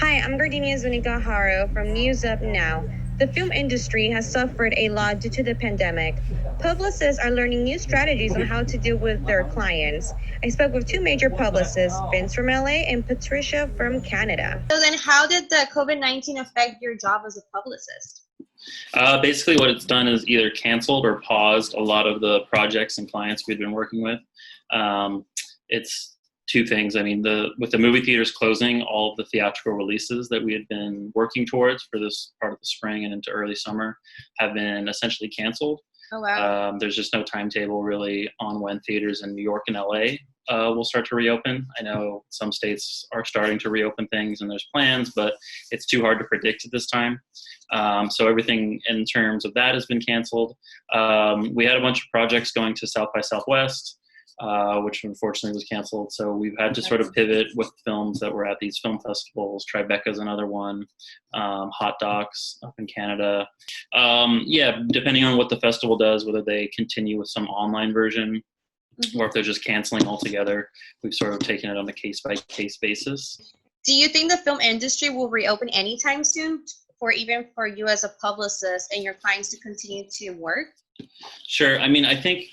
Hi, I'm Gardenia Zuniga-Haro from News Up Now. The film industry has suffered a lot due to the pandemic. Publicists are learning new strategies on how to deal with their clients. I spoke with two major publicists, Vince from LA and Patricia from Canada. So then how did the COVID-19 affect your job as a publicist? Basically, what it's done is either canceled or paused a lot of the projects and clients we've been working with. It's two things. I mean, with the movie theaters closing, all of the theatrical releases that we had been working towards for this part of the spring and into early summer have been essentially canceled. Oh, wow. There's just no timetable really on when theaters in New York and LA will start to reopen. I know some states are starting to reopen things and there's plans, but it's too hard to predict at this time. So everything in terms of that has been canceled. We had a bunch of projects going to South by Southwest, which unfortunately was canceled. So we've had to sort of pivot with films that were at these film festivals. Tribeca's another one, Hot Docs up in Canada. Yeah, depending on what the festival does, whether they continue with some online version or if they're just canceling altogether, we've sort of taken it on a case-by-case basis. Do you think the film industry will reopen anytime soon, even for you as a publicist and your clients to continue to work? Sure. I mean, I think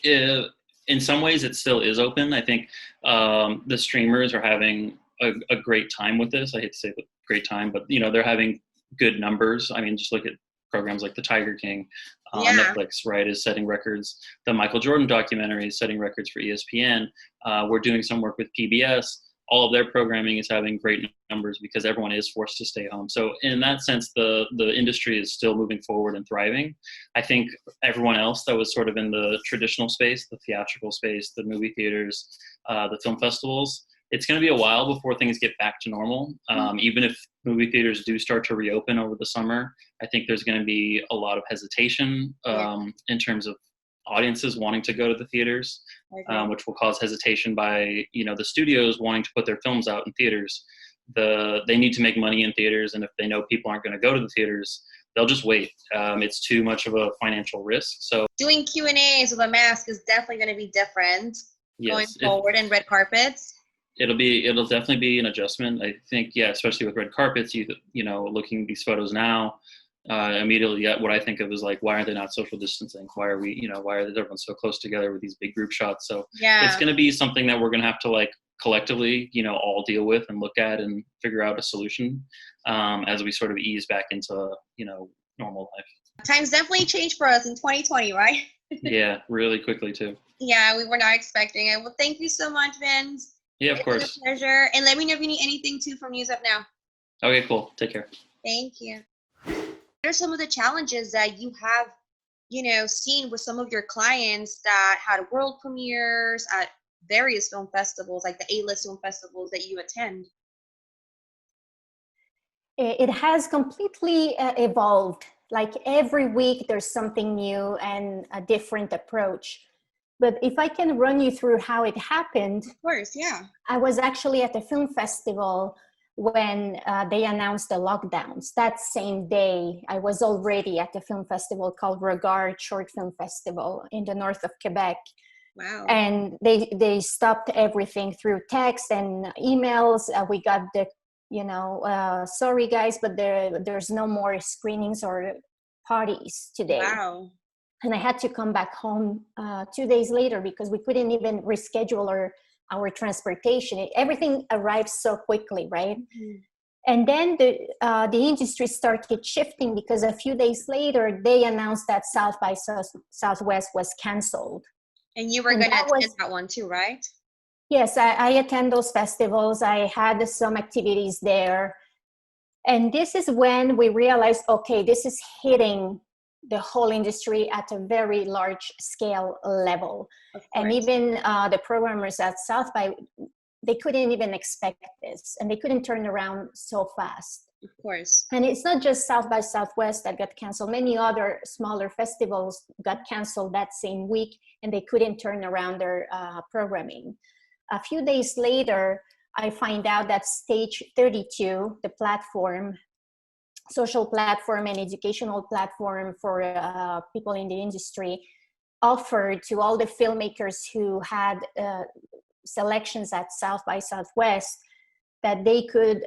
in some ways it still is open. I think the streamers are having a great time with this. I hate to say the great time, but they're having good numbers. I mean, just look at programs like The Tiger King on Netflix, right, is setting records. The Michael Jordan documentary is setting records for ESPN. We're doing some work with PBS. All of their programming is having great numbers because everyone is forced to stay home. So in that sense, the industry is still moving forward and thriving. I think everyone else that was sort of in the traditional space, the theatrical space, the movie theaters, the film festivals, it's going to be a while before things get back to normal. Even if movie theaters do start to reopen over the summer, I think there's going to be a lot of hesitation in terms of audiences wanting to go to the theaters, which will cause hesitation by the studios wanting to put their films out in theaters. They need to make money in theaters, and if they know people aren't going to go to the theaters, they'll just wait. It's too much of a financial risk. So doing Q&As with a mask is definitely going to be different going forward, and red carpets. It'll definitely be an adjustment. I think, especially with red carpets, looking at these photos now, immediately what I think of is like, why are they not social distancing? Why are everyone so close together with these big group shots? So it's going to be something that we're going to have to collectively, all deal with and look at and figure out a solution as we sort of ease back into, normal life. Times definitely changed for us in 2020, right? Yeah, really quickly too. Yeah, we were not expecting it. Well, thank you so much, Vince. Yeah, of course. It's a pleasure. And let me know if you need anything too from News Up Now. Okay, cool. Take care. Thank you. What are some of the challenges that you have, seen with some of your clients that had world premieres at various film festivals, like the A-list film festivals that you attend? It has completely evolved. Like every week there's something new and a different approach. But if I can run you through how it happened. Of course, yeah. I was actually at the film festival when they announced the lockdowns. That same day, I was already at the film festival called Regard Short Film Festival in the north of Quebec. Wow. And they stopped everything through text and emails. We got the, sorry guys, but there's no more screenings or parties today. Wow. And I had to come back home 2 days later because we couldn't even reschedule our transportation. Everything arrived so quickly, right? Mm-hmm. And then the industry started shifting because a few days later, they announced that South by Southwest was canceled. And you were going to attend that one too, right? Yes, I attend those festivals. I had some activities there. And this is when we realized, okay, this is hitting the whole industry at a very large scale level. And even the programmers at South by, they couldn't even expect this, and they couldn't turn around so fast. Of course. And it's not just South by Southwest that got canceled. Many other smaller festivals got canceled that same week, and they couldn't turn around their programming. A few days later, I find out that Stage 32, the platform, social platform and educational platform for people in the industry, offered to all the filmmakers who had selections at South by Southwest that they could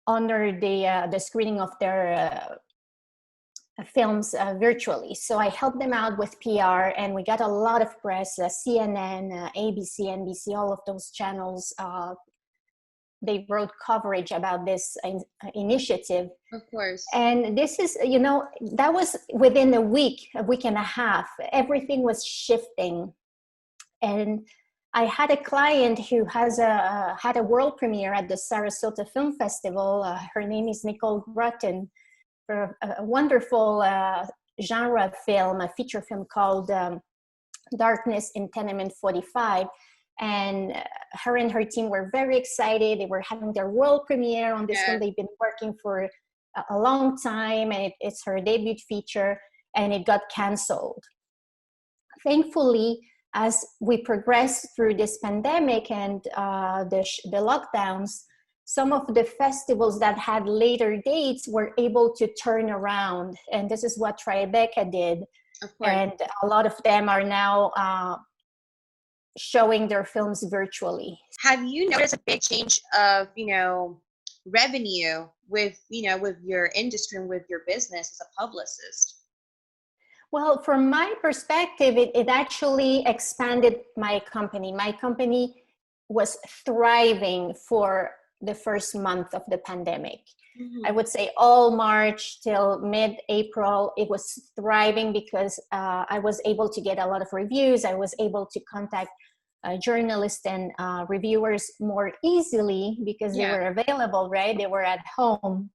honor the screening of their films virtually. So I helped them out with PR, and we got a lot of press. CNN, ABC, NBC, all of those channels. They wrote coverage about this initiative. Of course. And this is, that was within a week and a half. Everything was shifting. And I had a client who had a world premiere at the Sarasota Film Festival. Her name is Nicole Grutton, for a wonderful genre film, a feature film called Darkness in Tenement 45. And her and her team were very excited. They were having their world premiere on this film. They've been working for a long time, and it's her debut feature, and it got canceled. Thankfully, as we progressed through this pandemic and the lockdowns, some of the festivals that had later dates were able to turn around. And this is what Tribeca did. Of course. And a lot of them are now showing their films virtually. Have you noticed a big change of, revenue with your industry and with your business as a publicist? Well, from my perspective, it actually expanded my company. My company was thriving for the first month of the pandemic. I would say all March till mid-April, it was thriving because I was able to get a lot of reviews. I was able to contact journalists and reviewers more easily because they were available, right? They were at home.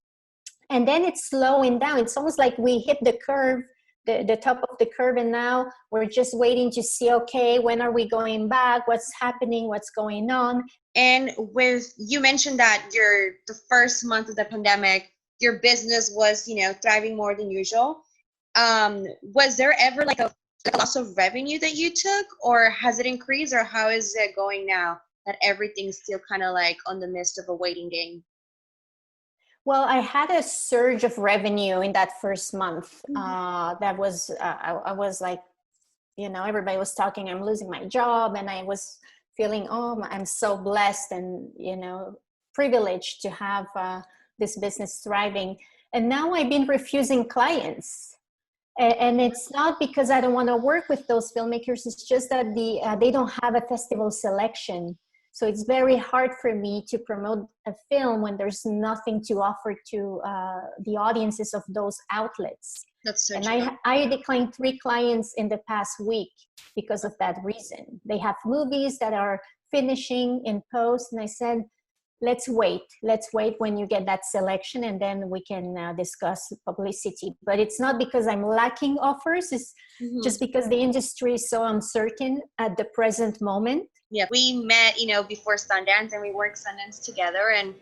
And then it's slowing down. It's almost like we hit the curve, the top of the curve, and now we're just waiting to see, okay, when are we going back? What's happening? What's going on? And you mentioned that the first month of the pandemic, your business was, thriving more than usual. Was there ever like a loss of revenue that you took, or has it increased, or how is it going now that everything's still kind of like on the midst of a waiting game? Well, I had a surge of revenue in that first month. That was, I was like, everybody was talking, I'm losing my job. And I was feeling, oh, I'm so blessed and, privileged to have this business thriving. And now I've been refusing clients. And it's not because I don't want to work with those filmmakers. It's just that they don't have a festival selection. So it's very hard for me to promote a film when there's nothing to offer to the audiences of those outlets. That's so and true. I declined 3 clients in the past week because of that reason. They have movies that are finishing in post, and I said, let's wait when you get that selection, and then we can discuss publicity. But it's not because I'm lacking offers. It's just because the industry is so uncertain at the present moment. Yeah, we met, before Sundance, and we worked Sundance together. And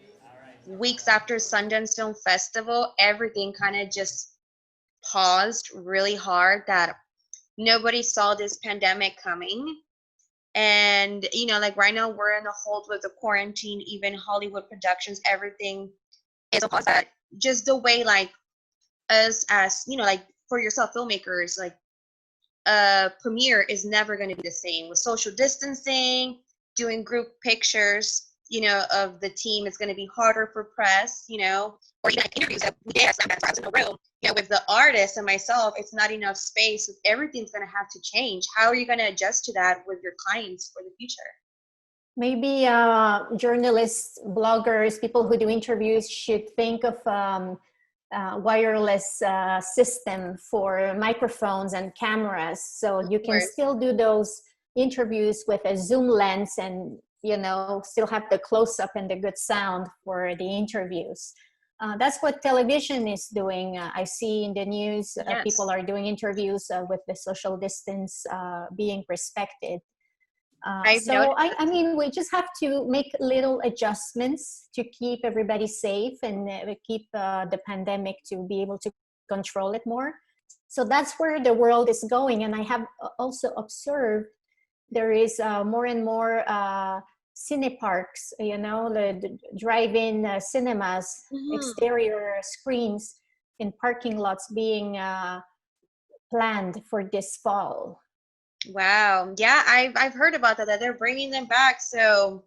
weeks after Sundance Film Festival, everything kind of just paused really hard. That nobody saw this pandemic coming. And, like right now we're in a hold with the quarantine, even Hollywood productions, everything is a pause. That just the way, like, us as, like for yourself filmmakers, like, premiere is never going to be the same with social distancing, doing group pictures, of the team. It's going to be harder for press, or even like interviews that we did as I was in a room, with the artist and myself, it's not enough space. Everything's going to have to change. How are you going to adjust to that with your clients for the future? Maybe journalists, bloggers, people who do interviews should think of wireless system for microphones and cameras, so you can still do those interviews with a zoom lens and still have the close-up and the good sound for the interviews. That's what television is doing. I see in the news people are doing interviews with the social distance being respected. I mean, we just have to make little adjustments to keep everybody safe and keep the pandemic to be able to control it more. So that's where the world is going. And I have also observed there is more and more cine parks, the drive-in cinemas, exterior screens in parking lots being planned for this fall. Wow. Yeah, I've heard about that they're bringing them back. So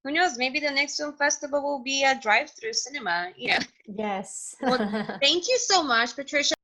who knows, maybe the next film festival will be a drive-through cinema, you know. Yes. Well, thank you so much, Patricia.